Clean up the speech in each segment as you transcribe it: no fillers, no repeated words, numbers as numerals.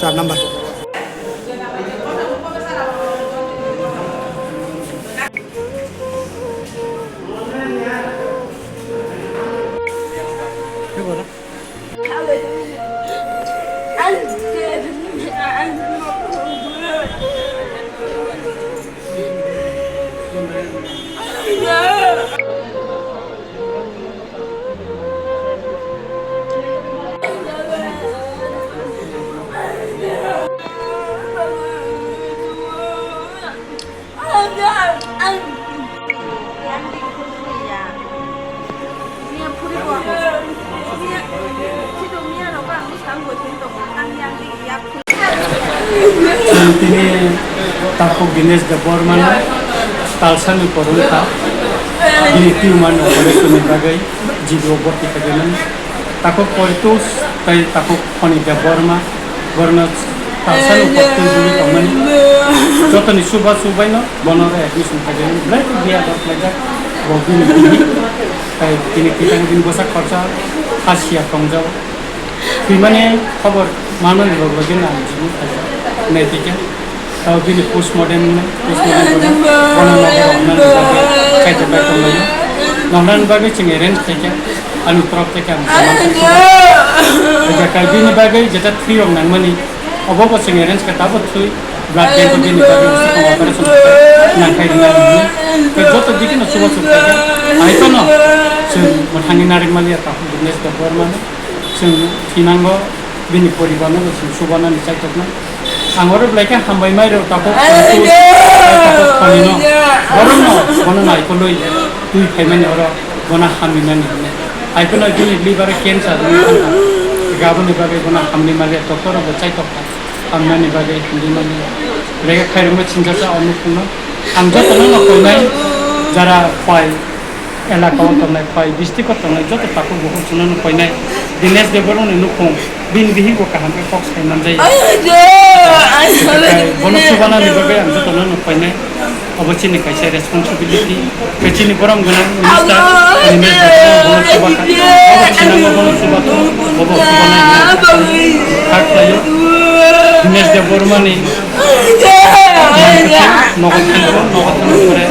चार number Takut Dinesh Borman talsan Porolta ini Tumor operation bagai jiwa boti kajian takut poitus tapi takut Khwnai Borma Borma talsan waktu dulu teman joto ni subah no bonore admission kajian berarti dia dapat belajar bogin ini tapi kita mungkin bosak kerja Asia Kongjau gimana kabar mana nih bagian anjing netiknya kalau gini postmodern konon kayak terbaik lagi nonan bagai cengeren kayak anu praktek kan kayak gini bagai jadi triom nang mani apa cengeren kata apa tuh blood cancer gini bagai sekolah operasi nang kayak dengan ini kerja tuh bikin coba kayak itu no menghangin narik malia tahu Dinesh Borman tinanggo bini poribano subana ni cakapna angore bleka hambai mai ro tako panino bono nai koloi tui phaimani oro bona hamina ni ai kono juni liver cancer ni gabon ni bagai bona hamni male tokoro bachai tokka hamna ni bagai hindi mani bleka khairuma chinjasa অনুপূর্ণ আমজা তনো নকই যারা পায় এলাকাও তনাই পায় district Tonai যত তাকো বহু শুনানো কই নাই Dinesh Borman ni nukung bin bihi ko kaham ke fox kai manjai bono subana ni bagai am joto no paine obachi ni kaisa responsibility pechi ni boram gana minister Animesh bono subaka obachi na bono subaka bobo subana hak layo Dinesh Borman ni nogot করে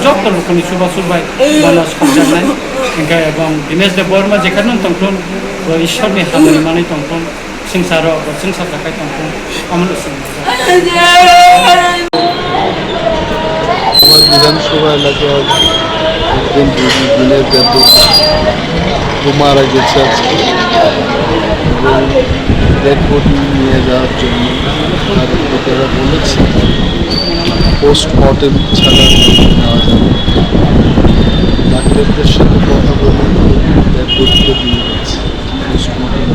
joto lukuni subai balas kerjaan hingga abang Dinesh Borman jekan tongton ঈশ্বর ni hamani mani tongton singsaro singsar takai tongton amul sing আমার বিধানসভা এলাকার একজন দিনের ব্যাপক মারা গেছে আজকে এবং ডেড বডি নিয়ে যাওয়ার জন্য তার লোকেরা বলেছে পোস্টমর্টেম ছাড়া নেওয়া যাবে ডাক্তারদের সাথে কথা বলে ডেড বডিকে দিয়ে গেছে পোস্টমর্টেম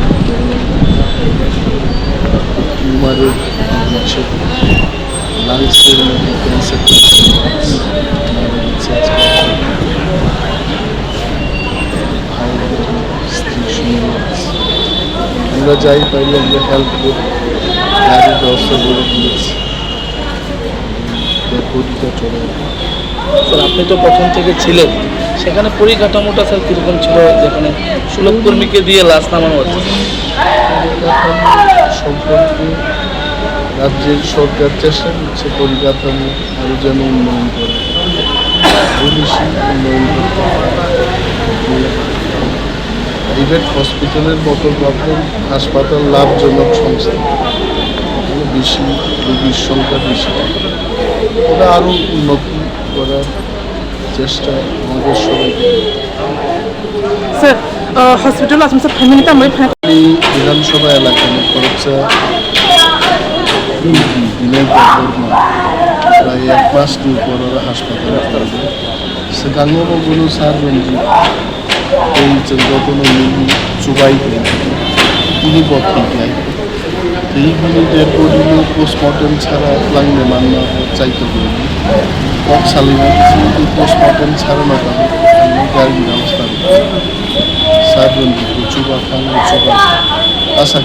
টিউমারের হচ্ছে লাংসের মধ্যে ক্যান্সার আমরা যাই পাইলে আমরা হেল্প করি গাড়ির ব্যবস্থা করে দিয়েছি চলে স্যার আপনি তো প্রথম থেকে ছিলেন সেখানে পরিকাঠামোটা স্যার কীরকম ছিল যেখানে সুলভ কর্মীকে দিয়ে লাশ নামানো হচ্ছে সম্পর্কে রাজ্যের সরকার চেষ্টা করছে পরিকাঠামো আরও যেন উন্নয়ন করে পুলিশি উন্নয়ন করতে প্রাইভেট হসপিটালের মতো ভাবলেন হাসপাতাল লাভজনক সংস্থা বেশি রোগীর সংখ্যা বেশি ওটা আরও উন্নতি করার চেষ্টা আমাদের সবাইকে স্যার হসপিটাল আছে স্যার ফ্যামিলিটা আমি বিধানসভা এলাকা খরচা বর্মা প্রায় 1 মাসের উপর ওরা হাসপাতালে সে গাঙ্গবগুলো স্যার রঞ্জিত এই যতন মিলি চুবাই তিনি পত্রিকায় এইগুলি ডেড বডিগুলো পোস্টমর্টেম ছাড়া লাগলে মান্না চাইতে পারি সালিমা পোস্টমর্টেম ছাড়ানো পাবে গাড়ির ব্যবস্থা স্যার রঞ্জিত চুবা খান চুবা আশা